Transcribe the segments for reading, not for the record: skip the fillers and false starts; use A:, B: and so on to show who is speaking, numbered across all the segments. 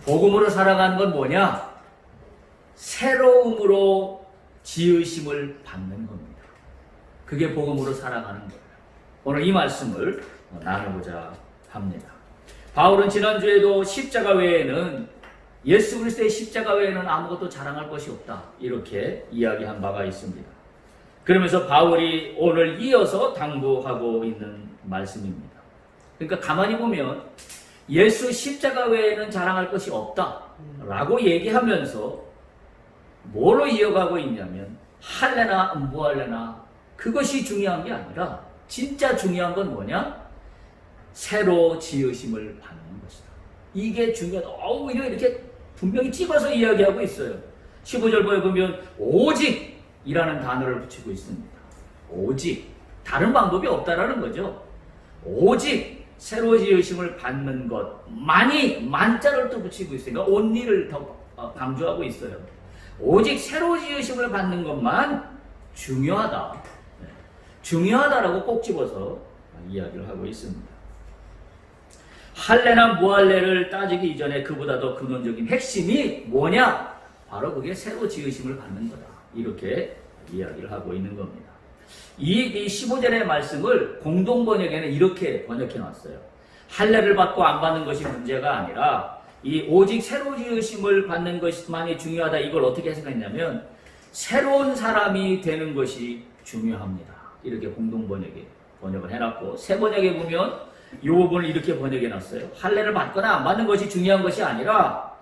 A: 복음으로 살아가는 건 뭐냐? 새로움으로 지으심을 받는 겁니다. 그게 복음으로 살아가는 거예요. 오늘 이 말씀을 나누고자 합니다. 바울은 지난주에도 십자가 외에는, 예수 그리스도의 십자가 외에는 아무것도 자랑할 것이 없다, 이렇게 이야기한 바가 있습니다. 그러면서 바울이 오늘 이어서 당부하고 있는 말씀입니다. 그러니까 가만히 보면 예수 십자가 외에는 자랑할 것이 없다 라고 얘기하면서 뭐로 이어가고 있냐면, 할래나 무할래나 그것이 중요한 게 아니라 진짜 중요한 건 뭐냐? 새로 지으심을 받는 것이다. 이게 중요하다. 오히려 이렇게 분명히 찍어서 이야기하고 있어요. 15절 보면 오직 이라는 단어를 붙이고 있습니다. 오직. 다른 방법이 없다라는 거죠. 오직 새로 지으심을 받는 것만이, 만자를 또 붙이고 있으니까 only를 더 강조하고 있어요. 오직 새로 지으심을 받는 것만 중요하다. 중요하다라고 꼭 집어서 이야기를 하고 있습니다. 할례나 무할례를 따지기 이전에 그보다 더 근원적인 핵심이 뭐냐? 바로 그게 새로 지으심을 받는 거다. 이렇게 이야기를 하고 있는 겁니다. 이 15절의 말씀을 공동번역에는 이렇게 번역해 놨어요. 할례를 받고 안 받는 것이 문제가 아니라 이 오직 새로 지으심을 받는 것만이 중요하다. 이걸 어떻게 해석했냐면 새로운 사람이 되는 것이 중요합니다. 이렇게 공동번역에 번역을 해놨고, 새 번역에 보면 이 부분을 이렇게 번역해 놨어요. 할례를 받거나 안 받는 것이 중요한 것이 아니라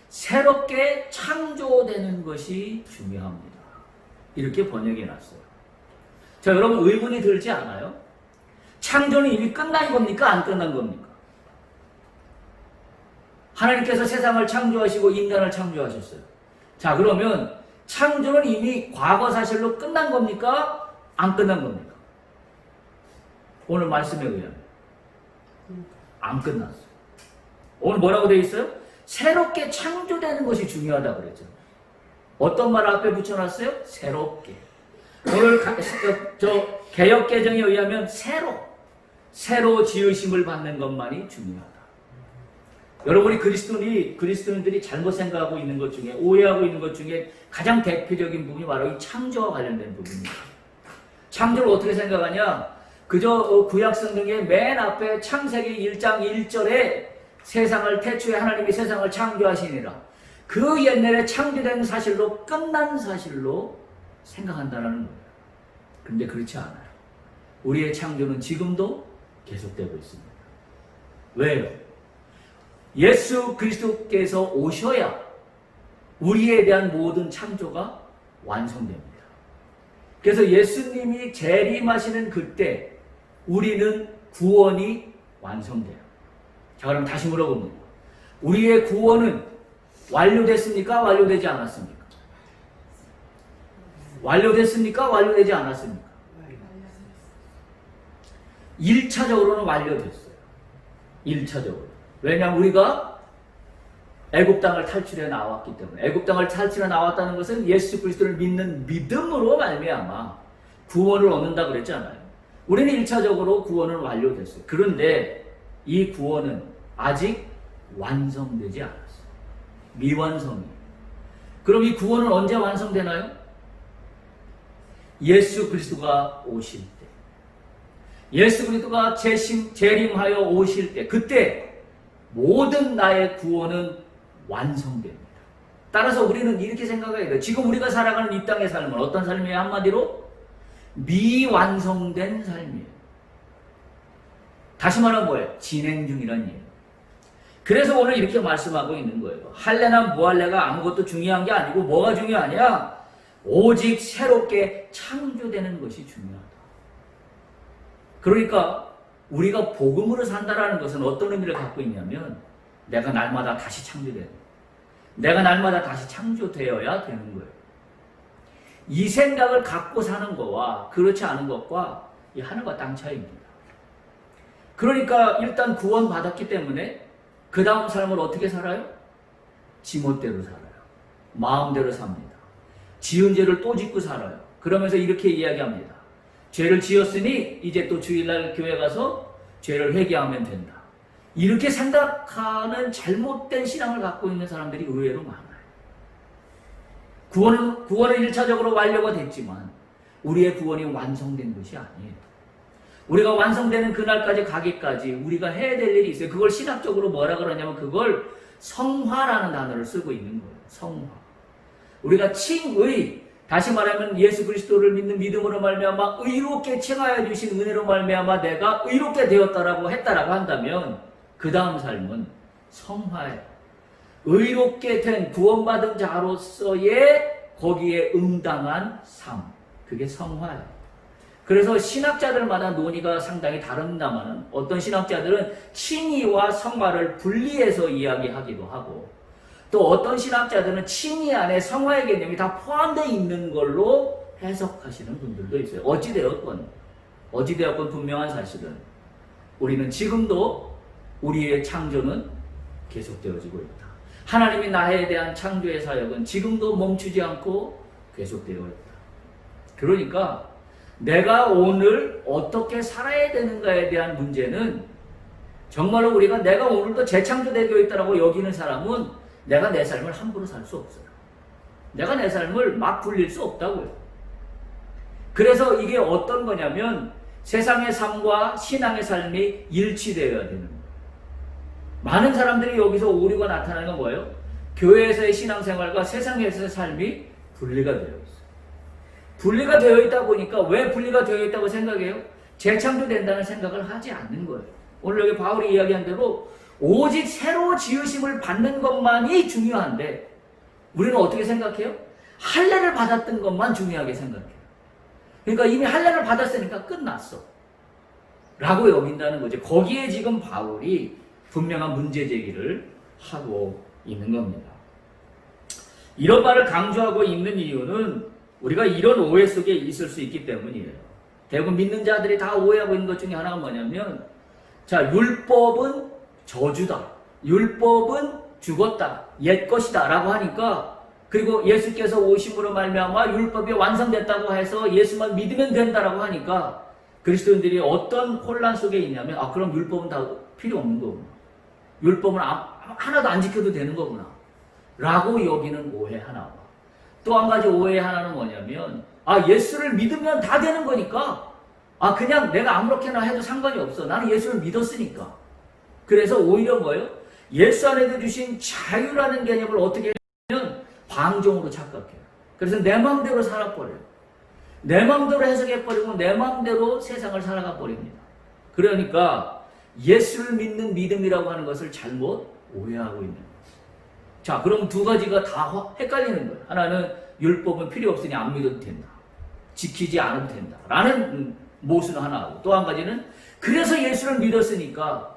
A: 새롭게 창조되는 것이 중요합니다. 이렇게 번역해 놨어요. 자, 여러분 의문이 들지 않아요? 창조는 이미 끝난 겁니까? 안 끝난 겁니까? 하나님께서 세상을 창조하시고 인간을 창조하셨어요. 자, 그러면 창조는 이미 과거 사실로 끝난 겁니까? 안 끝난 겁니까? 오늘 말씀에 의하면 안 끝났어요. 오늘 뭐라고 되어 있어요? 새롭게 창조되는 것이 중요하다고 그랬죠. 어떤 말 앞에 붙여놨어요? 새롭게. 오늘 개역개정에 의하면 새로 지으심을 받는 것만이 중요하다. 여러분이 그리스도인들이 잘못 생각하고 있는 것 중에, 오해하고 있는 것 중에 가장 대표적인 부분이 바로 이 창조와 관련된 부분입니다. 창조를 어떻게 생각하냐? 그저 구약 성경의 맨 앞에 창세기 1장 1절에 세상을 태초에 하나님이 세상을 창조하시니라, 그 옛날에 창조된 사실로, 끝난 사실로 생각한다는 거예요. 그런데 그렇지 않아요. 우리의 창조는 지금도 계속되고 있습니다. 왜요? 예수 그리스도께서 오셔야 우리에 대한 모든 창조가 완성됩니다. 그래서 예수님이 재림하시는 그때 우리는 구원이 완성돼요. 자, 그럼 다시 물어봅니다. 우리의 구원은 완료됐습니까? 완료되지 않았습니까? 완료됐습니까? 완료되지 않았습니까? 1차적으로는 완료됐어요. 1차적으로. 왜냐하면 우리가 애굽 땅을 탈출해 나왔기 때문에. 애굽 땅을 탈출해 나왔다는 것은 예수 그리스도를 믿는 믿음으로 말미암아 구원을 얻는다 그랬잖아요. 우리는 1차적으로 구원은 완료됐어요. 그런데 이 구원은 아직 완성되지 않았어요. 미완성이에요. 그럼 이 구원은 언제 완성되나요? 예수 그리스도가 오실 때. 예수 그리스도가 재림하여 오실 때, 그때 모든 나의 구원은 완성됩니다. 따라서 우리는 이렇게 생각해야 돼요. 지금 우리가 살아가는 이 땅의 삶은 어떤 삶이에요? 한마디로 미완성된 삶이에요. 다시 말하면 뭐예요? 진행 중이라는 얘기예요. 그래서 오늘 이렇게 말씀하고 있는 거예요. 할례나 무할례가 아무것도 중요한 게 아니고 뭐가 중요하냐? 오직 새롭게 창조되는 것이 중요하다. 그러니까 우리가 복음으로 산다라는 것은 어떤 의미를 갖고 있냐면, 내가 날마다 다시 창조되는, 내가 날마다 다시 창조되어야 되는 거예요. 이 생각을 갖고 사는 것과 그렇지 않은 것과 이 하늘과 땅 차이입니다. 그러니까 일단 구원 받았기 때문에 그 다음 삶을 어떻게 살아요? 지멋대로 살아요. 마음대로 삽니다. 지은 죄를 또 짓고 살아요. 그러면서 이렇게 이야기합니다. 죄를 지었으니 이제 또 주일날 교회 가서 죄를 회개하면 된다. 이렇게 생각하는 잘못된 신앙을 갖고 있는 사람들이 의외로 많아요. 구원은 1차적으로 완료가 됐지만 우리의 구원이 완성된 것이 아니에요. 우리가 완성되는 그날까지 가기까지 우리가 해야 될 일이 있어요. 그걸 신학적으로 뭐라 그러냐면 그걸 성화라는 단어를 쓰고 있는 거예요. 성화. 우리가 칭의, 다시 말하면 예수 그리스도를 믿는 믿음으로 말미암아 의롭게 칭하여 주신 은혜로 말미암아 내가 의롭게 되었다라고 했다라고 한다면 그 다음 삶은 성화예요. 의롭게 된 구원받은 자로서의 거기에 응당한 삶, 그게 성화예요. 그래서 신학자들마다 논의가 상당히 다릅니다만 어떤 신학자들은 칭의와 성화를 분리해서 이야기하기도 하고 또 어떤 신학자들은 칭의 안에 성화의 개념이 다 포함되어 있는 걸로 해석하시는 분들도 있어요. 어찌되었건 분명한 사실은 우리는 지금도 우리의 창조는 계속되어지고 있다. 하나님이 나에 대한 창조의 사역은 지금도 멈추지 않고 계속되어 있다. 그러니까 내가 오늘 어떻게 살아야 되는가에 대한 문제는 정말로 우리가 내가 오늘도 재창조되어 있다고 여기는 사람은 내가 내 삶을 함부로 살 수 없어요. 내가 내 삶을 막 굴릴 수 없다고요. 그래서 이게 어떤 거냐면 세상의 삶과 신앙의 삶이 일치되어야 되는 거예요. 많은 사람들이 여기서 오류가 나타나는 건 뭐예요? 교회에서의 신앙생활과 세상에서의 삶이 분리가 되어 있어요. 분리가 되어 있다 보니까 왜 분리가 되어 있다고 생각해요? 재창조된다는 생각을 하지 않는 거예요. 오늘 여기 바울이 이야기한 대로 오직 새로 지으심을 받는 것만이 중요한데 우리는 어떻게 생각해요? 할례를 받았던 것만 중요하게 생각해요. 그러니까 이미 할례를 받았으니까 끝났어 라고 여긴다는 거죠. 거기에 지금 바울이 분명한 문제 제기를 하고 있는 겁니다. 이런 말을 강조하고 있는 이유는 우리가 이런 오해 속에 있을 수 있기 때문이에요. 대부분 믿는 자들이 다 오해하고 있는 것 중에 하나가 뭐냐면 자, 율법은 저주다. 율법은 죽었다. 옛것이다. 라고 하니까 그리고 예수께서 오심으로 말미암아 율법이 완성됐다고 해서 예수만 믿으면 된다라고 하니까 그리스도인들이 어떤 혼란 속에 있냐면 그럼 율법은 다 필요 없는 거구나. 율법은 하나도 안 지켜도 되는 거구나. 라고 여기는 오해 하나와 또 한 가지 오해 하나는 뭐냐면 예수를 믿으면 다 되는 거니까 그냥 내가 아무렇게나 해도 상관이 없어. 나는 예수를 믿었으니까. 그래서 오히려 뭐예요? 예수 안에서 주신 자유라는 개념을 어떻게 하면 방종으로 착각해요. 그래서 내 마음대로 살아버려요. 내 마음대로 해석해버리고 내 마음대로 세상을 살아가 버립니다. 그러니까 예수를 믿는 믿음이라고 하는 것을 잘못 오해하고 있는 거예요. 자, 그럼 두 가지가 다 헷갈리는 거예요. 하나는 율법은 필요 없으니 안 믿어도 된다. 지키지 않아도 된다. 라는 모순 하나하고 또 한 가지는 그래서 예수를 믿었으니까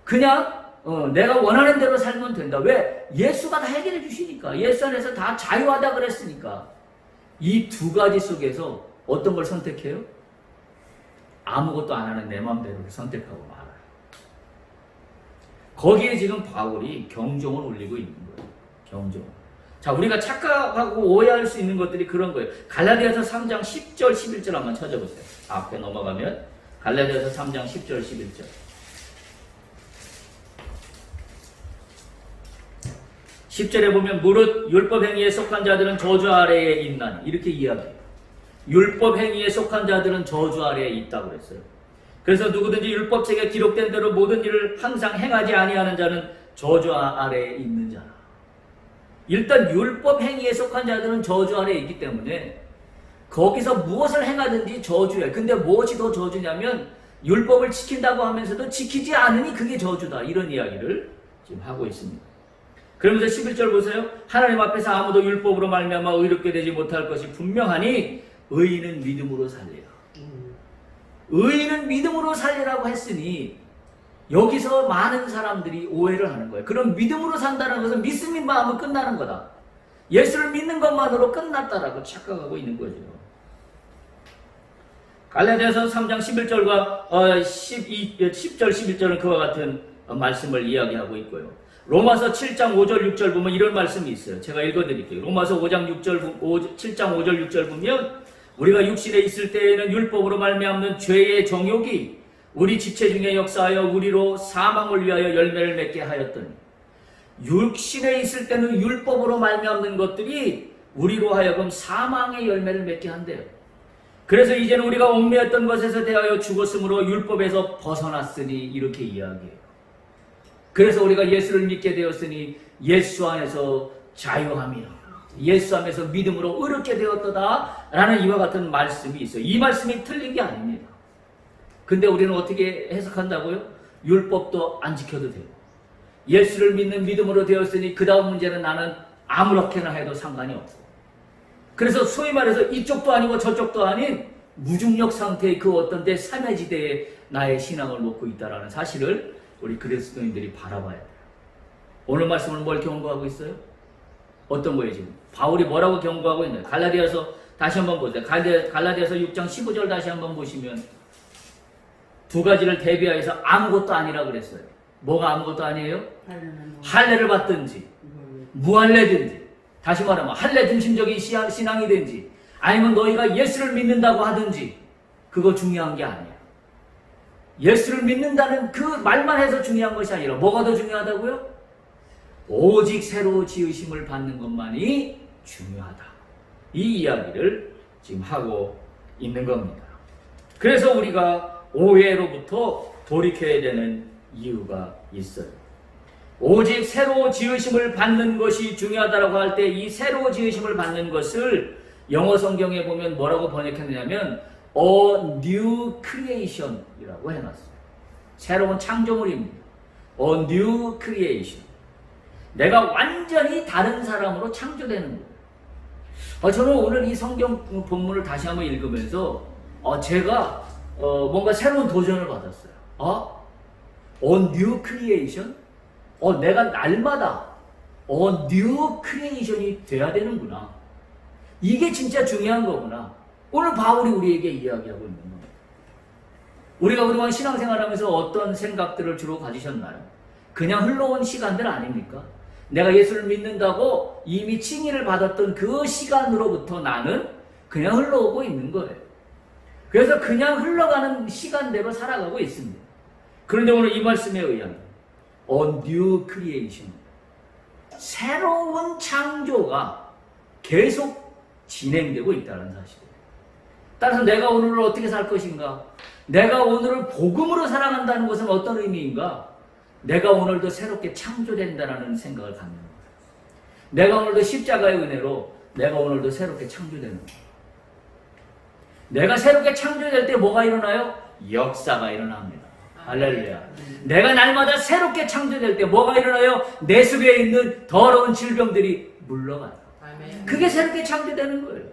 A: 그냥 내가 원하는 대로 살면 된다. 왜? 예수가 다 해결해 주시니까. 예수 안에서 다 자유하다 그랬으니까. 이 두 가지 속에서 어떤 걸 선택해요? 아무것도 안 하는 내 마음대로를 선택하고 말아요. 거기에 지금 바울이 경종을 울리고 있는 거예요. 경종. 자, 우리가 착각하고 오해할 수 있는 것들이 그런 거예요. 갈라디아서 3장 10절 11절 한번 찾아보세요. 앞에 넘어가면 갈라디아서 3장 10절 11절. 10절에 보면 무릇 율법 행위에 속한 자들은 저주 아래에 있나니 이렇게 이야기해요. 율법 행위에 속한 자들은 저주 아래에 있다고 그랬어요. 그래서 누구든지 율법책에 기록된 대로 모든 일을 항상 행하지 아니하는 자는 저주 아래에 있는 자라. 일단 율법 행위에 속한 자들은 저주 아래에 있기 때문에 거기서 무엇을 행하든지 저주예요. 근데 무엇이 더 저주냐면 율법을 지킨다고 하면서도 지키지 않으니 그게 저주다. 이런 이야기를 지금 하고 있습니다. 그러면서 11절 보세요. 하나님 앞에서 아무도 율법으로 말미암아 의롭게 되지 못할 것이 분명하니 의인은 믿음으로 살리라. 의인은 믿음으로 살리라고 했으니 여기서 많은 사람들이 오해를 하는 거예요. 그럼 믿음으로 산다는 것은 믿음만 하면 끝나는 거다. 예수를 믿는 것만으로 끝났다라고 착각하고 있는 거죠. 갈라디아서 3장 11절과 10절 11절은 그와 같은 말씀을 이야기하고 있고요. 로마서 7장 5절 6절 보면 이런 말씀이 있어요. 제가 읽어드릴게요. 로마서 7장 5절 6절 보면 우리가 육신에 있을 때에는 율법으로 말미암는 죄의 정욕이 우리 지체 중에 역사하여 우리로 사망을 위하여 열매를 맺게 하였더니 육신에 있을 때는 율법으로 말미암는 것들이 우리로 하여금 사망의 열매를 맺게 한대요. 그래서 이제는 우리가 얽매였던 것에서 대하여 죽었으므로 율법에서 벗어났으니 이렇게 이야기해요. 그래서 우리가 예수를 믿게 되었으니 예수 안에서 자유함이라, 예수 안에서 믿음으로 의롭게 되었도다 라는 이와 같은 말씀이 있어요. 이 말씀이 틀린 게 아닙니다. 근데 우리는 어떻게 해석한다고요? 율법도 안 지켜도 되고 예수를 믿는 믿음으로 되었으니 그 다음 문제는 나는 아무렇게나 해도 상관이 없고, 그래서 소위 말해서 이쪽도 아니고 저쪽도 아닌 무중력 상태의 그 어떤 데 삼해지대에 나의 신앙을 놓고 있다는 사실을 우리 그리스도인들이 바라봐야 돼요. 오늘 말씀은 뭘 경고하고 있어요? 어떤 거예요 지금? 바울이 뭐라고 경고하고 있나요? 갈라디아서 다시 한번 보세요. 갈라디아서 6장 15절 다시 한번 보시면 두 가지를 대비하여서 아무것도 아니라 그랬어요. 뭐가 아무것도 아니에요? 할례를 받든지 무할례든지, 다시 말하면 할례 중심적인 신앙이든지 아니면 너희가 예수를 믿는다고 하든지 그거 중요한 게 아니야. 예수를 믿는다는 그 말만 해서 중요한 것이 아니라 뭐가 더 중요하다고요? 오직 새로 지으심을 받는 것만이 중요하다. 이 이야기를 지금 하고 있는 겁니다. 그래서 우리가 오해로부터 돌이켜야 되는 이유가 있어요. 오직 새로 지으심을 받는 것이 중요하다고 할 때 이 새로 지으심을 받는 것을 영어 성경에 보면 뭐라고 번역했느냐면 A new creation이라고 해놨어요. 새로운 창조물입니다. A new creation. 내가 완전히 다른 사람으로 창조되는 거예요. 저는 오늘 이 성경 본문을 다시 한번 읽으면서 제가 뭔가 새로운 도전을 받았어요. A new creation? 내가 날마다 new creation이 돼야 되는구나. 이게 진짜 중요한 거구나. 오늘 바울이 우리에게 이야기하고 있는 겁니다. 우리가 그동안 신앙생활하면서 어떤 생각들을 주로 가지셨나요? 그냥 흘러온 시간들 아닙니까? 내가 예수를 믿는다고 이미 칭의를 받았던 그 시간으로부터 나는 그냥 흘러오고 있는 거예요. 그래서 그냥 흘러가는 시간대로 살아가고 있습니다. 그런데 오늘 이 말씀에 의하면 A new creation, 새로운 창조가 계속 진행되고 있다는 사실이에요. 따라서 내가 오늘을 어떻게 살 것인가? 내가 오늘을 복음으로 살아간다는 것은 어떤 의미인가? 내가 오늘도 새롭게 창조된다는 생각을 갖는 거예요. 내가 오늘도 십자가의 은혜로 내가 오늘도 새롭게 창조되는 거예요. 내가 새롭게 창조될 때 뭐가 일어나요? 역사가 일어납니다. 할렐루야. 내가 날마다 새롭게 창조될 때 뭐가 일어나요? 내 속에 있는 더러운 질병들이 물러가요. 그게 새롭게 창조되는 거예요.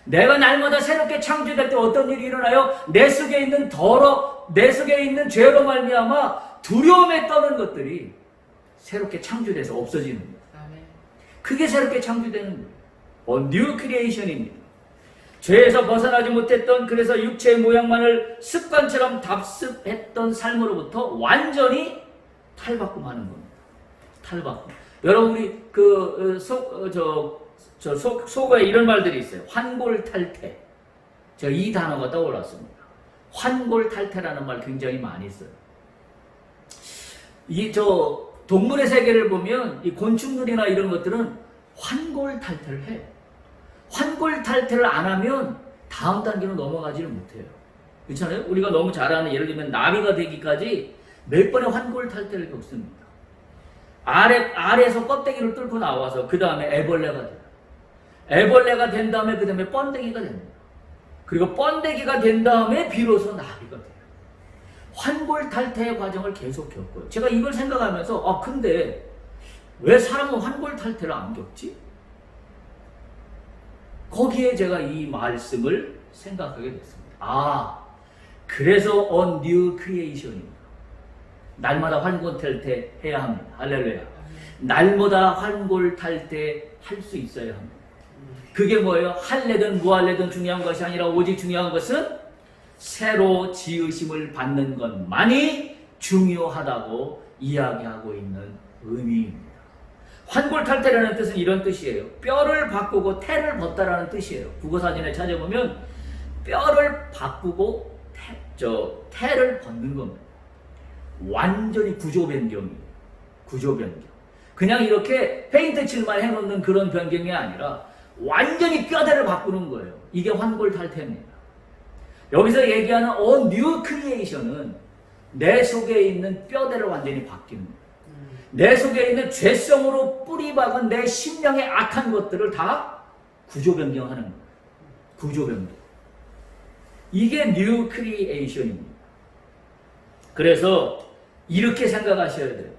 A: 내가 날마다 새롭게 창조될 때 어떤 일이 일어나요? 내 속에 있는 죄로 말미암아 두려움에 떠는 것들이 새롭게 창조돼서 없어지는 거예요. 그게 새롭게 창조되는 거예요. New creation입니다. 죄에서 벗어나지 못했던, 그래서 육체의 모양만을 습관처럼 답습했던 삶으로부터 완전히 탈바꿈하는 겁니다. 탈바꿈. 여러분 우리 속어에 이런 말들이 있어요. 환골탈태. 제가 이 단어가 떠올랐습니다. 환골탈태라는 말 굉장히 많이 써요. 동물의 세계를 보면 이 곤충들이나 이런 것들은 환골탈태를 해요. 환골탈태를 안 하면 다음 단계로 넘어가지를 못해요. 그렇잖아요? 우리가 너무 잘 아는, 예를 들면 나비가 되기까지 몇 번의 환골탈태를 겪습니다. 아래에서 껍데기를 뚫고 나와서 그 다음에 애벌레가 돼요. 애벌레가 된 다음에 그 다음에 번데기가 됩니다. 그리고 번데기가 된 다음에 비로소 나비가 돼요. 환골탈태의 과정을 계속 겪어요. 제가 이걸 생각하면서 근데 왜 사람은 환골탈태를 안 겪지? 거기에 제가 이 말씀을 생각하게 됐습니다. 그래서 A new creation입니다. 날마다 환골탈태 해야 합니다. 할렐루야. 날마다 환골탈태 할 수 있어야 합니다. 그게 뭐예요? 할례든 무할례든 중요한 것이 아니라 오직 중요한 것은 새로 지으심을 받는 것만이 중요하다고 이야기하고 있는 의미입니다. 환골탈태라는 뜻은 이런 뜻이에요. 뼈를 바꾸고 태를 벗다라는 뜻이에요. 국어사전에 찾아보면 뼈를 바꾸고 태를 벗는 겁니다. 완전히 구조 변경이에요. 구조 변경. 그냥 이렇게 페인트 칠만 해놓는 그런 변경이 아니라 완전히 뼈대를 바꾸는 거예요. 이게 환골탈태입니다. 여기서 얘기하는 A New Creation은 내 속에 있는 뼈대를 완전히 바뀌는 거예요. 내 속에 있는 죄성으로 뿌리박은 내 심령의 악한 것들을 다 구조 변경하는 거예요. 구조 변경. 이게 New Creation입니다. 그래서 이렇게 생각하셔야 돼요.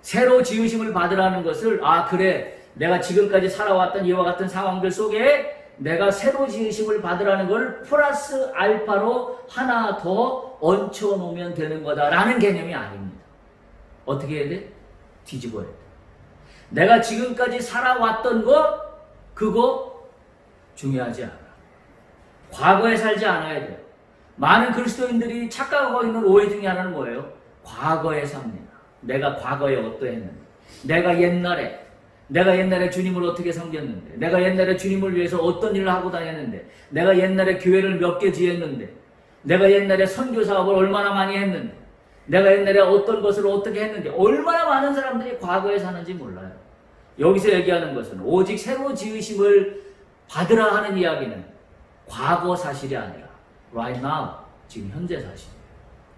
A: 새로 지으심을 받으라는 것을 그래 내가 지금까지 살아왔던 이와 같은 상황들 속에 내가 새로 지으심을 받으라는 걸 플러스 알파로 하나 더 얹혀 놓으면 되는 거다라는 개념이 아닙니다. 어떻게 해야 돼? 뒤집어야 돼. 내가 지금까지 살아왔던 것 그거 중요하지 않아. 과거에 살지 않아야 돼요. 많은 그리스도인들이 착각하고 있는 오해 중에 하나는 뭐예요? 과거에 삽니다. 내가 과거에 어떠했는데, 내가 옛날에 주님을 어떻게 섬겼는데, 내가 옛날에 주님을 위해서 어떤 일을 하고 다녔는데, 내가 옛날에 교회를 몇 개 지었는데, 내가 옛날에 선교 사업을 얼마나 많이 했는데, 내가 옛날에 어떤 것을 어떻게 했는데, 얼마나 많은 사람들이 과거에 사는지 몰라요. 여기서 얘기하는 것은 오직 새로 지으심을 받으라 하는 이야기는 과거 사실이 아니라 right now, 지금 현재 사실이에요.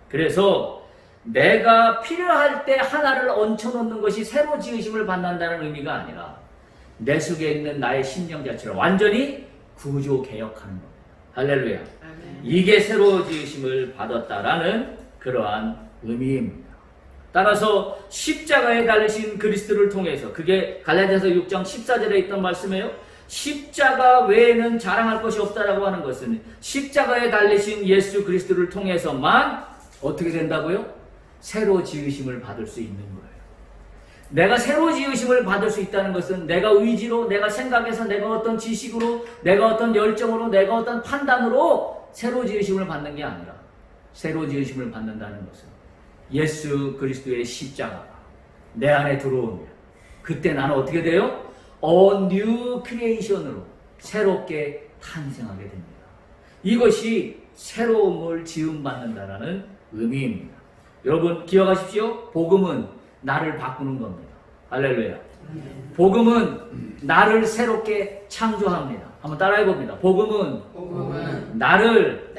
A: 그래서 내가 필요할 때 하나를 얹혀놓는 것이 새로 지으심을 받는다는 의미가 아니라 내 속에 있는 나의 심령 자체를 완전히 구조 개혁하는 겁니다. 할렐루야. 아멘. 이게 새로 지으심을 받았다라는 그러한 의미입니다. 따라서 십자가에 달리신 그리스도를 통해서, 그게 갈라디아서 6장 14절에 있던 말씀이에요. 십자가 외에는 자랑할 것이 없다라고 하는 것은 십자가에 달리신 예수 그리스도를 통해서만 어떻게 된다고요? 새로 지으심을 받을 수 있는 거예요. 내가 새로 지으심을 받을 수 있다는 것은 내가 의지로, 내가 생각해서, 내가 어떤 지식으로, 내가 어떤 열정으로, 내가 어떤 판단으로 새로 지으심을 받는 게 아니라 새로 지으심을 받는다는 것은 예수 그리스도의 십자가가 내 안에 들어오면 그때 나는 어떻게 돼요? A New Creation으로 새롭게 탄생하게 됩니다. 이것이 새로움을 지음받는다라는 의미입니다. 여러분 기억하십시오. 복음은 나를 바꾸는 겁니다. 할렐루야. 복음은 나를 새롭게 창조합니다. 한번 따라해 봅니다. 복음은 나를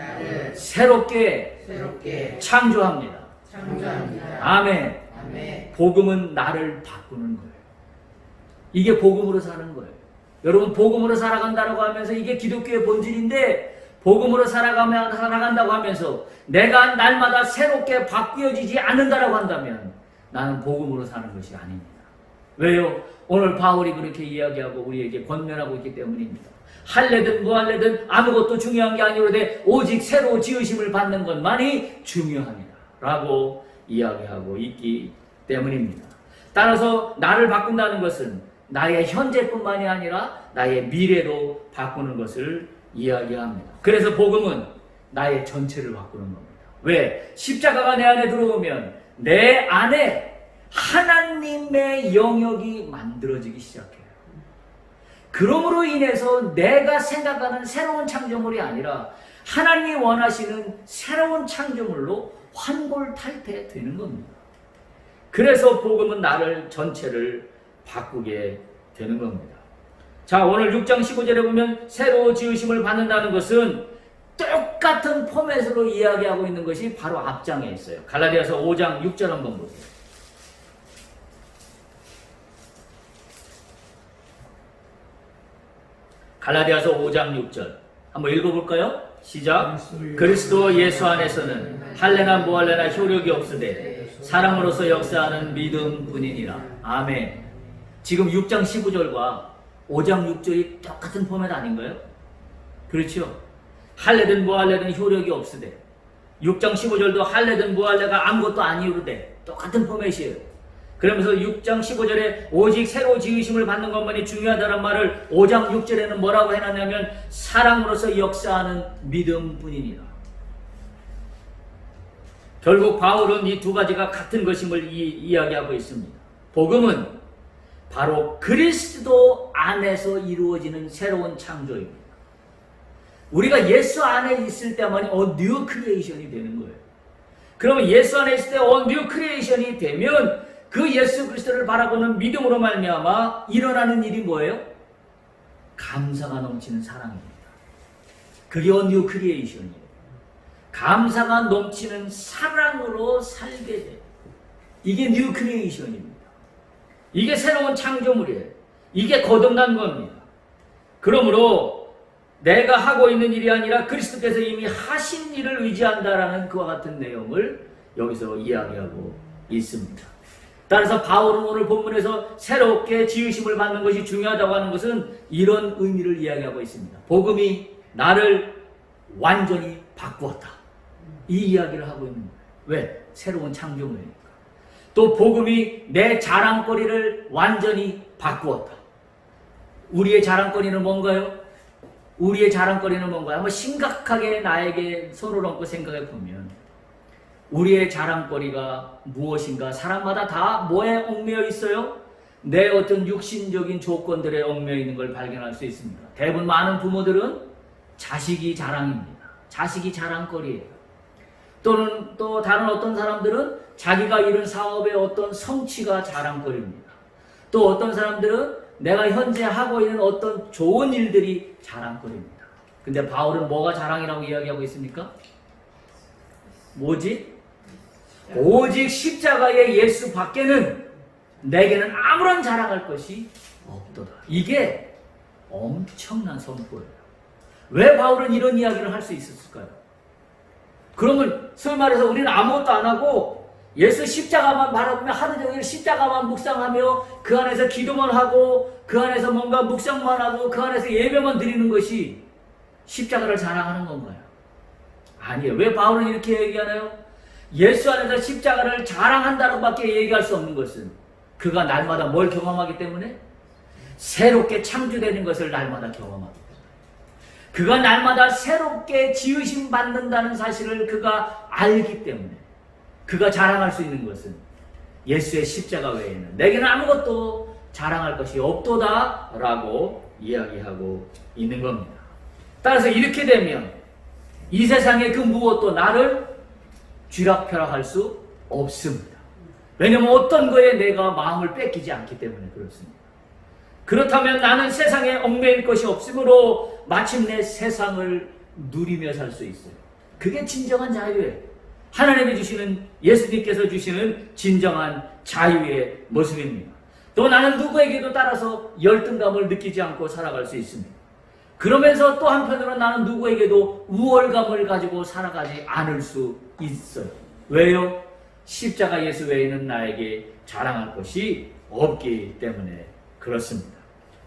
A: 새롭게 창조합니다. 아멘. 복음은 나를 바꾸는 거예요. 이게 복음으로 사는 거예요. 여러분 복음으로 살아간다고 하면서 이게 기독교의 본질인데, 복음으로 살아간다고 하면서 내가 날마다 새롭게 바뀌어지지 않는다라고 한다면 나는 복음으로 사는 것이 아닙니다. 왜요? 오늘 바울이 그렇게 이야기하고 우리에게 권면하고 있기 때문입니다. 할래든 뭐할래든 아무것도 중요한 게 아니오되 오직 새로 지으심을 받는 것만이 중요합니다 라고 이야기하고 있기 때문입니다. 따라서 나를 바꾼다는 것은 나의 현재뿐만이 아니라 나의 미래로 바꾸는 것을 이야기합니다. 그래서 복음은 나의 전체를 바꾸는 겁니다. 왜? 십자가가 내 안에 들어오면 내 안에 하나님의 영역이 만들어지기 시작해요. 그러므로 인해서 내가 생각하는 새로운 창조물이 아니라 하나님이 원하시는 새로운 창조물로 환골탈태되는 겁니다. 그래서 복음은 나를 전체를 바꾸게 되는 겁니다. 자, 오늘 6장 15절에 보면 새로 지으심을 받는다는 것은 똑같은 포맷으로 이야기하고 있는 것이 바로 앞장에 있어요. 갈라디아서 5장 6절 한번 보세요. 갈라디아서 5장 6절 한번 읽어볼까요? 시작. 그리스도 예수 안에서는 할례나 무할례나 효력이 없으되 사랑으로서 역사하는 믿음뿐이니라. 아멘. 지금 6장 15절과 5장 6절이 똑같은 포맷 아닌가요? 그렇죠? 할례든 무할례든 효력이 없으되, 6장 15절도 할례든 무할례가 아무것도 아니오되 똑같은 포맷이에요. 그러면서 6장 15절에 오직 새로 지으심을 받는 것만이 중요하다는 말을 5장 6절에는 뭐라고 해놨냐면 사랑으로서 역사하는 믿음뿐이니라. 결국 바울은 이 두 가지가 같은 것임을 이야기하고 있습니다. 복음은 바로 그리스도 안에서 이루어지는 새로운 창조입니다. 우리가 예수 안에 있을 때만이 뉴 크리에이션이 되는 거예요. 그러면 예수 안에 있을 때 뉴 크리에이션이 되면 그 예수 그리스도를 바라보는 믿음으로 말미암아 일어나는 일이 뭐예요? 감사가 넘치는 사랑입니다. 그게 뉴 크리에이션이에요. 감사가 넘치는 사랑으로 살게 돼요. 이게 뉴 크리에이션입니다. 이게 새로운 창조물이에요. 이게 거듭난 겁니다. 그러므로 내가 하고 있는 일이 아니라 그리스도께서 이미 하신 일을 의지한다라는 그와 같은 내용을 여기서 이야기하고 있습니다. 따라서 바울은 오늘 본문에서 새롭게 지으심을 받는 것이 중요하다고 하는 것은 이런 의미를 이야기하고 있습니다. 복음이 나를 완전히 바꾸었다. 이 이야기를 하고 있는 거예요. 왜? 새로운 창조물이니까. 또 복음이 내 자랑거리를 완전히 바꾸었다. 우리의 자랑거리는 뭔가요? 우리의 자랑거리는 뭔가요? 한번 심각하게 나에게 손을 얹고 생각해 보면 우리의 자랑거리가 무엇인가? 사람마다 다 뭐에 얽매여 있어요? 내 어떤 육신적인 조건들에 얽매여 있는 걸 발견할 수 있습니다. 대부분 많은 부모들은 자식이 자랑입니다. 자식이 자랑거리예요. 또는 또 다른 어떤 사람들은 자기가 이룬 사업의 어떤 성취가 자랑거리입니다. 또 어떤 사람들은 내가 현재 하고 있는 어떤 좋은 일들이 자랑거리입니다. 근데 바울은 뭐가 자랑이라고 이야기하고 있습니까? 뭐지? 오직 십자가의 예수 밖에는 내게는 아무런 자랑할 것이 없도다. 이게 엄청난 선포예요. 왜 바울은 이런 이야기를 할 수 있었을까요? 그러면 소위 말해서 우리는 아무것도 안 하고 예수 십자가만 바라보며 하루 종일 십자가만 묵상하며 그 안에서 기도만 하고 그 안에서 뭔가 묵상만 하고 그 안에서 예배만 드리는 것이 십자가를 자랑하는 건가요? 아니에요. 왜 바울은 이렇게 얘기하나요? 예수 안에서 십자가를 자랑한다고 밖에 얘기할 수 없는 것은 그가 날마다 뭘 경험하기 때문에? 새롭게 창조되는 것을 날마다 경험하기 때문에. 그가 날마다 새롭게 지으심 받는다는 사실을 그가 알기 때문에 그가 자랑할 수 있는 것은 예수의 십자가 외에는 내게는 아무것도 자랑할 것이 없도다 라고 이야기하고 있는 겁니다. 따라서 이렇게 되면 이 세상의 그 무엇도 나를 쥐락펴락할 수 없습니다. 왜냐하면 어떤 거에 내가 마음을 뺏기지 않기 때문에 그렇습니다. 그렇다면 나는 세상에 얽매일 것이 없으므로 마침내 세상을 누리며 살 수 있어요. 그게 진정한 자유예요. 하나님이 주시는, 예수님께서 주시는 진정한 자유의 모습입니다. 또 나는 누구에게도 따라서 열등감을 느끼지 않고 살아갈 수 있습니다. 그러면서 또 한편으로 나는 누구에게도 우월감을 가지고 살아가지 않을 수 있어요. 왜요? 십자가 예수 외에는 나에게 자랑할 것이 없기 때문에 그렇습니다.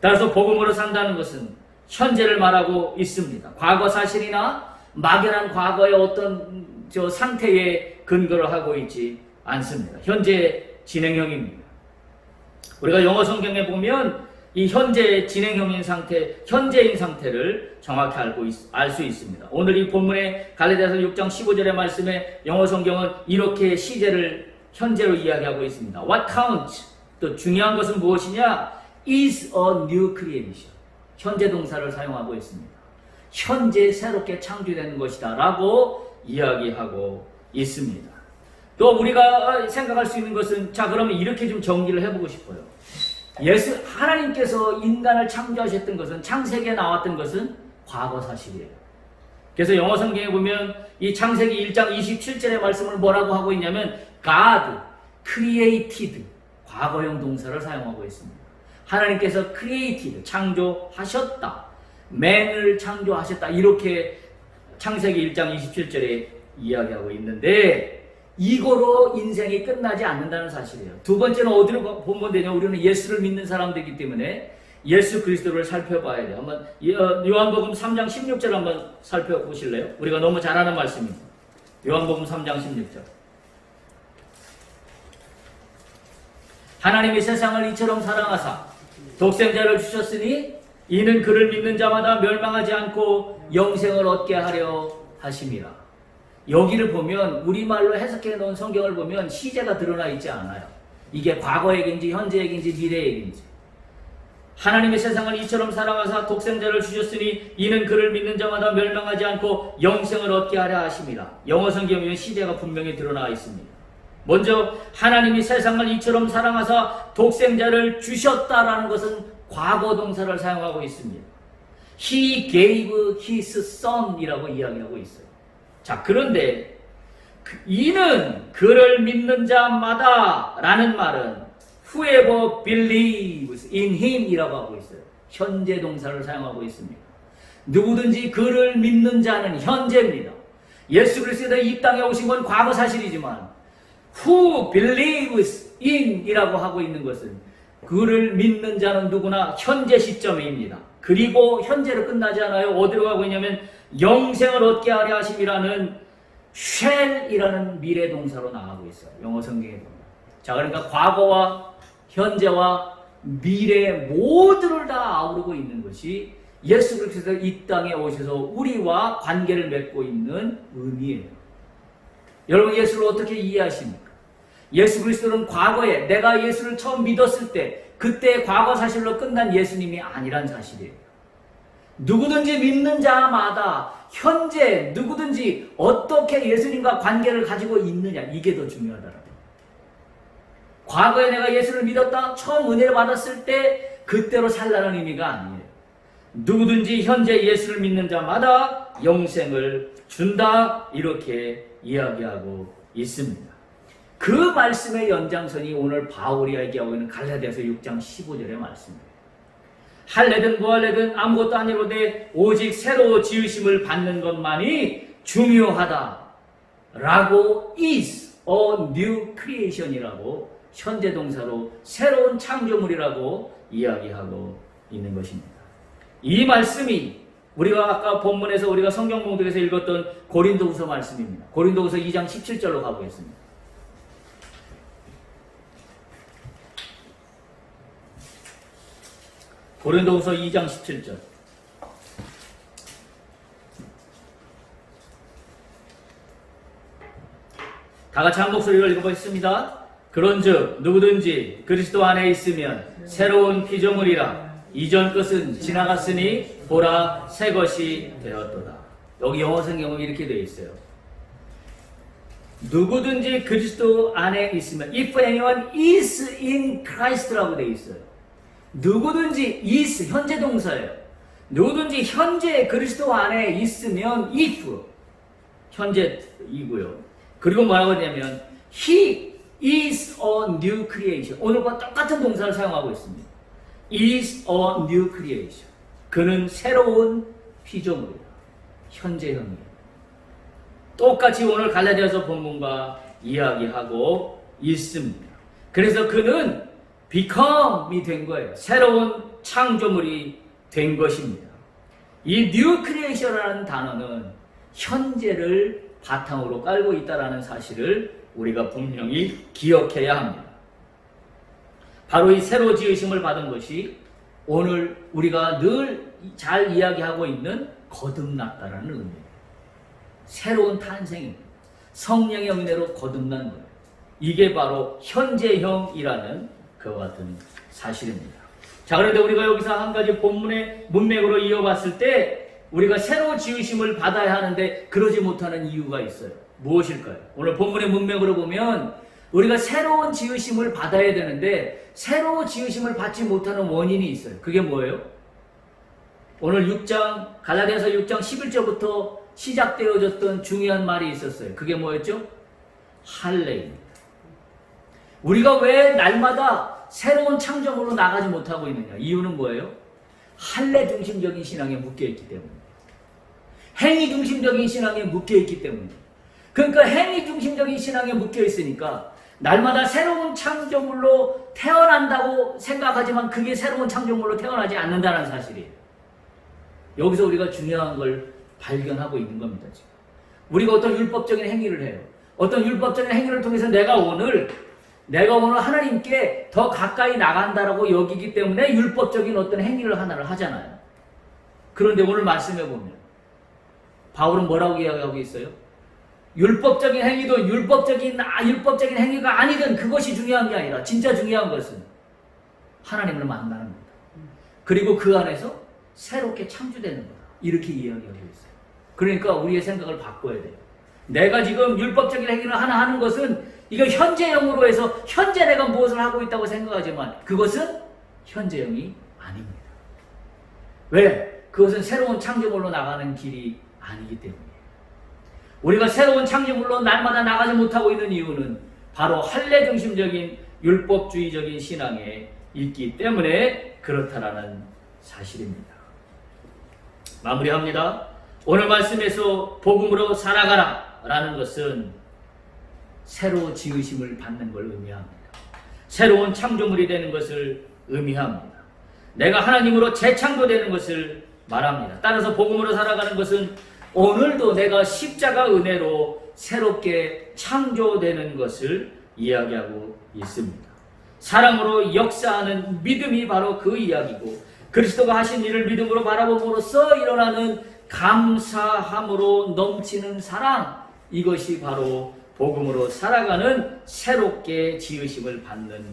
A: 따라서 복음으로 산다는 것은 현재를 말하고 있습니다. 과거 사실이나 막연한 과거의 어떤 상태에 근거를 하고 있지 않습니다. 현재 진행형입니다. 우리가 영어 성경에 보면 이 현재 진행형인 상태, 현재인 상태를 정확히 알 수 있습니다. 오늘 이 본문의 갈라디아서 6장 15절의 말씀에 영어 성경은 이렇게 시제를 현재로 이야기하고 있습니다. What counts? 또 중요한 것은 무엇이냐? is a new creation. 현재 동사를 사용하고 있습니다. 현재 새롭게 창조되는 것이다 라고 이야기하고 있습니다. 또 우리가 생각할 수 있는 것은, 자 그러면 이렇게 좀 정리를 해보고 싶어요. 하나님께서 인간을 창조하셨던 것은, 창세기에 나왔던 것은 과거 사실이에요. 그래서 영어 성경에 보면 이 창세기 1장 27절의 말씀을 뭐라고 하고 있냐면 God created, 과거형 동사를 사용하고 있습니다. 하나님께서 created, 창조하셨다, man을 창조하셨다, 이렇게 창세기 1장 27절에 이야기하고 있는데 이거로 인생이 끝나지 않는다는 사실이에요. 두 번째는 어디로 보면 되냐? 우리는 예수를 믿는 사람들이기 때문에 예수 그리스도를 살펴봐야 돼요. 한번 요한복음 3장 16절 한번 살펴보실래요? 우리가 너무 잘 아는 말씀입니다. 요한복음 3장 16절. 하나님이 세상을 이처럼 사랑하사 독생자를 주셨으니 이는 그를 믿는 자마다 멸망하지 않고 영생을 얻게 하려 하심이라. 여기를 보면 우리말로 해석해 놓은 성경을 보면 시제가 드러나 있지 않아요. 이게 과거 얘기인지 현재 얘기인지 미래 얘기인지. 하나님의 세상을 이처럼 사랑하사 독생자를 주셨으니 이는 그를 믿는 자마다 멸망하지 않고 영생을 얻게 하려 하심이라. 영어 성경에는 시제가 분명히 드러나 있습니다. 먼저 하나님이 세상을 이처럼 사랑하사 독생자를 주셨다라는 것은 과거 동사를 사용하고 있습니다. He gave his son이라고 이야기하고 있어요. 자, 그런데 이는 그를 믿는 자마다 라는 말은 whoever believes in him 이라고 하고 있어요. 현재 동사를 사용하고 있습니다. 누구든지 그를 믿는 자는 현재입니다. 예수 그리스도가 이 땅에 오신 건 과거 사실이지만 who believes in 이라고 하고 있는 것은 그를 믿는 자는 누구나 현재 시점입니다. 그리고 현재로 끝나지 않아요. 어디로 가고 있냐면 영생을 얻게 하려 하심이라는 shall이라는 미래 동사로 나가고 있어요. 영어 성경에 보면. 자, 그러니까 과거와 현재와 미래 모두를 다 아우르고 있는 것이 예수 그리스도가 이 땅에 오셔서 우리와 관계를 맺고 있는 의미예요. 여러분, 예수를 어떻게 이해하십니까? 예수 그리스도는 과거에 내가 예수를 처음 믿었을 때 그때 과거 사실로 끝난 예수님이 아니란 사실이에요. 누구든지 믿는 자마다 현재 누구든지 어떻게 예수님과 관계를 가지고 있느냐, 이게 더 중요하더라고요. 과거에 내가 예수를 믿었다, 처음 은혜를 받았을 때 그때로 살라는 의미가 아니에요. 누구든지 현재 예수를 믿는 자마다 영생을 준다, 이렇게 이야기하고 있습니다. 그 말씀의 연장선이 오늘 바울이 얘기하고 있는 갈라디아서 6장 15절의 말씀입니다. 할례든 무할례든 아무것도 아니로되 오직 새로 지으심을 받는 것만이 중요하다 라고 is a new creation이라고 현재 동사로 새로운 창조물이라고 이야기하고 있는 것입니다. 이 말씀이 우리가 아까 본문에서 우리가 성경 봉독에서 읽었던 고린도후서 말씀입니다. 고린도후서 2장 17절로 가보겠습니다. 고린도후서 2장 17절. 다 같이 한 목소리로 읽어보겠습니다. 그런즉 누구든지 그리스도 안에 있으면 새로운 피조물이라. 이전 것은 지나갔으니 보라 새 것이 되었도다. 여기 영어 성경은 이렇게 되어 있어요. 누구든지 그리스도 안에 있으면 if anyone is in Christ라고 되어 있어요. 누구든지 is 현재 동사예요. 누구든지 현재 그리스도 안에 있으면 if 현재이고요. 그리고 뭐라고 하냐면 he is a new creation. 오늘과 똑같은 동사를 사용하고 있습니다. is a new creation. 그는 새로운 피조물이다. 현재형이에요. 똑같이 오늘 갈라디아서 본문과 이야기하고 있습니다. 그래서 그는 become이 된 거예요. 새로운 창조물이 된 것입니다. 이 new creation이라는 단어는 현재를 바탕으로 깔고 있다는 사실을 우리가 분명히 기억해야 합니다. 바로 이 새로 지으심을 받은 것이 오늘 우리가 늘 잘 이야기하고 있는 거듭났다라는 의미예요. 새로운 탄생입니다. 성령의 은혜로 거듭난 거예요. 이게 바로 현재형이라는 그와 같은 사실입니다. 자, 그런데 우리가 여기서 한 가지 본문의 문맥으로 이어봤을 때 우리가 새로 지으심을 받아야 하는데 그러지 못하는 이유가 있어요. 무엇일까요? 오늘 본문의 문맥으로 보면 우리가 새로운 지으심을 받아야 되는데 새로 지으심을 받지 못하는 원인이 있어요. 그게 뭐예요? 오늘 6장 갈라디아서 6장 11절부터 시작되어졌던 중요한 말이 있었어요. 그게 뭐였죠? 할례입니다. 우리가 왜 날마다 새로운 창조물로 나가지 못하고 있느냐? 이유는 뭐예요? 할례 중심적인 신앙에 묶여있기 때문에. 행위 중심적인 신앙에 묶여있기 때문에. 그러니까 행위 중심적인 신앙에 묶여있으니까 날마다 새로운 창조물로 태어난다고 생각하지만 그게 새로운 창조물로 태어나지 않는다는 사실이에요. 여기서 우리가 중요한 걸 발견하고 있는 겁니다. 지금. 우리가 어떤 율법적인 행위를 해요. 어떤 율법적인 행위를 통해서 내가 오늘 하나님께 더 가까이 나간다라고 여기기 때문에 율법적인 어떤 행위를 하나를 하잖아요. 그런데 오늘 말씀해 보면 바울은 뭐라고 이야기하고 있어요? 율법적인 행위도 율법적인 행위가 아니든 그것이 중요한 게 아니라 진짜 중요한 것은 하나님을 만나는 겁니다. 그리고 그 안에서 새롭게 창조되는 거다. 이렇게 이야기하고 있어요. 그러니까 우리의 생각을 바꿔야 돼요. 내가 지금 율법적인 행위를 하나 하는 것은 이거 현재형으로 해서 현재 내가 무엇을 하고 있다고 생각하지만 그것은 현재형이 아닙니다. 왜? 그것은 새로운 창조물로 나가는 길이 아니기 때문이에요. 우리가 새로운 창조물로 날마다 나가지 못하고 있는 이유는 바로 할례 중심적인 율법주의적인 신앙에 있기 때문에 그렇다라는 사실입니다. 마무리합니다. 오늘 말씀에서 복음으로 살아가라 라는 것은 새로 지으심을 받는 걸 의미합니다. 새로운 창조물이 되는 것을 의미합니다. 내가 하나님으로 재창조되는 것을 말합니다. 따라서 복음으로 살아가는 것은 오늘도 내가 십자가 은혜로 새롭게 창조되는 것을 이야기하고 있습니다. 사랑으로 역사하는 믿음이 바로 그 이야기고 그리스도가 하신 일을 믿음으로 바라봄으로써 일어나는 감사함으로 넘치는 사랑, 이것이 바로 복음으로 살아가는 새롭게 지으심을 받는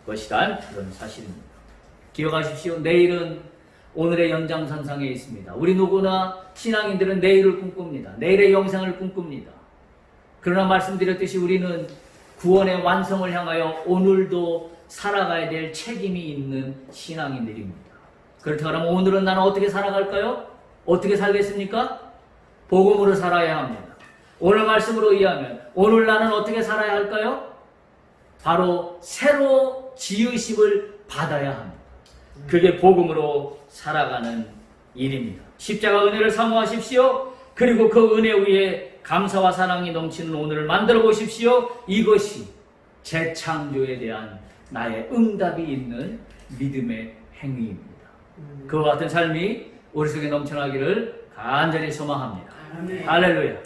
A: 것이란 그런 사실입니다. 기억하십시오. 내일은 오늘의 연장선상에 있습니다. 우리 누구나 신앙인들은 내일을 꿈꿉니다. 내일의 영생을 꿈꿉니다. 그러나 말씀드렸듯이 우리는 구원의 완성을 향하여 오늘도 살아가야 될 책임이 있는 신앙인들입니다. 그렇다면 오늘은 나는 어떻게 살아갈까요? 어떻게 살겠습니까? 복음으로 살아야 합니다. 오늘 말씀으로 의하면 오늘 나는 어떻게 살아야 할까요? 바로 새로 지으심을 받아야 합니다. 그게 복음으로 살아가는 일입니다. 십자가 은혜를 사모하십시오. 그리고 그 은혜 위에 감사와 사랑이 넘치는 오늘을 만들어 보십시오. 이것이 재창조에 대한 나의 응답이 있는 믿음의 행위입니다. 그와 같은 삶이 우리 속에 넘쳐나기를 간절히 소망합니다. 할렐루야.